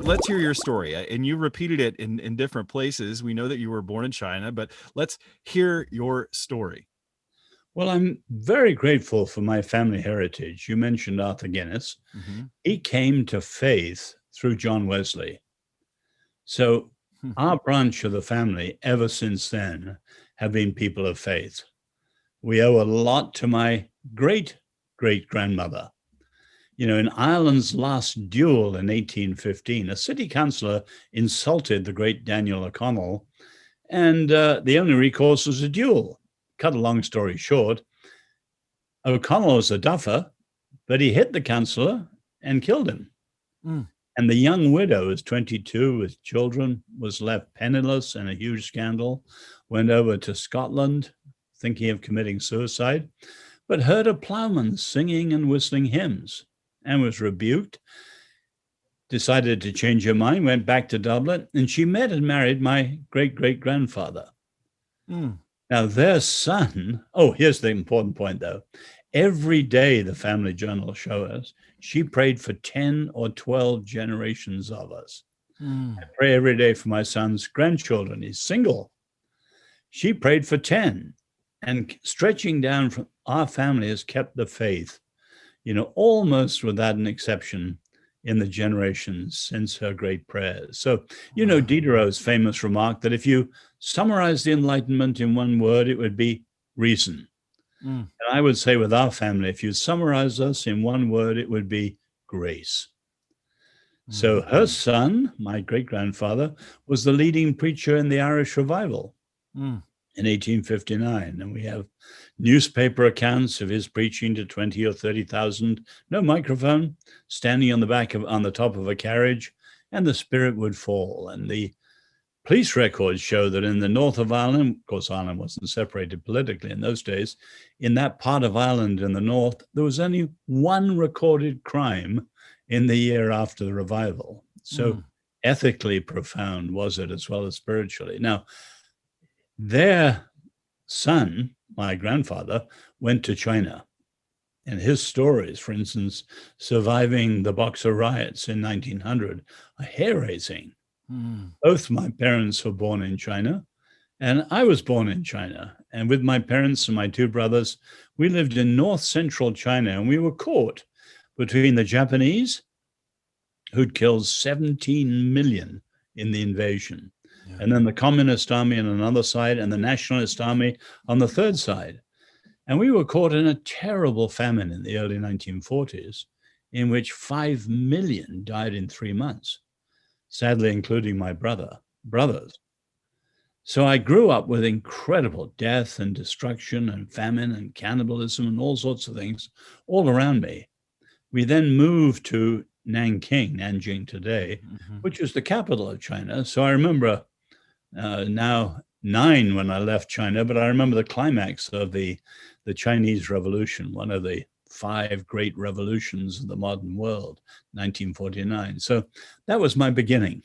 let's hear your story. And you repeated it in different places. We know that you were born in China, but let's hear your story. Well, I'm very grateful for my family heritage. You mentioned Arthur Guinness. Mm-hmm. He came to faith through John Wesley. So Hmm. our branch of the family, ever since then, have been people of faith. We owe a lot to my great-great-grandmother. In Ireland's last duel in 1815, a city councillor insulted the great Daniel O'Connell, and the only recourse was a duel. Cut a long story short, O'Connell was a duffer, but he hit the councillor and killed him. Mm. And the young widow, who was 22 with children, was left penniless in a huge scandal, went over to Scotland thinking of committing suicide, but heard a ploughman singing and whistling hymns and was rebuked, decided to change her mind, went back to Dublin, and she met and married my great-great-grandfather. Mm. Now, their son, here's the important point, though. Every day, the family journal shows us, she prayed for 10 or 12 generations of us. Mm. I pray every day for my son's grandchildren. He's single. She prayed for 10. And stretching down from our family has kept the faith, almost without an exception in the generations since her great prayers. So, Diderot's famous remark that if you summarize the Enlightenment in one word, it would be reason. Mm. And I would say with our family, if you summarize us in one word, it would be grace. So her son, my great-grandfather, was the leading preacher in the Irish revival in 1859. And we have newspaper accounts of his preaching to 20 or 30,000, no microphone, standing on the top of a carriage, and the Spirit would fall. And the police records show that in the north of Ireland, of course, Ireland wasn't separated politically in those days, in that part of Ireland in the north, there was only one recorded crime in the year after the revival. So ethically profound was it, as well as spiritually. Now, their son, my grandfather, went to China. And his stories, for instance, surviving the Boxer riots in 1900, are hair-raising. Both my parents were born in China, and I was born in China. And with my parents and my two brothers, we lived in north-central China, and we were caught between the Japanese, who'd killed 17 million in the invasion, and then the Communist Army on another side, and the Nationalist Army on the third side. And we were caught in a terrible famine in the early 1940s, in which 5 million died in 3 months, sadly, including my brothers. So I grew up with incredible death and destruction and famine and cannibalism and all sorts of things all around me. We then moved to Nanjing today, which is the capital of China. So I remember now 9 when I left China, but I remember the climax of the Chinese Revolution, one of the 5 great revolutions of the modern world, 1949. So that was my beginning.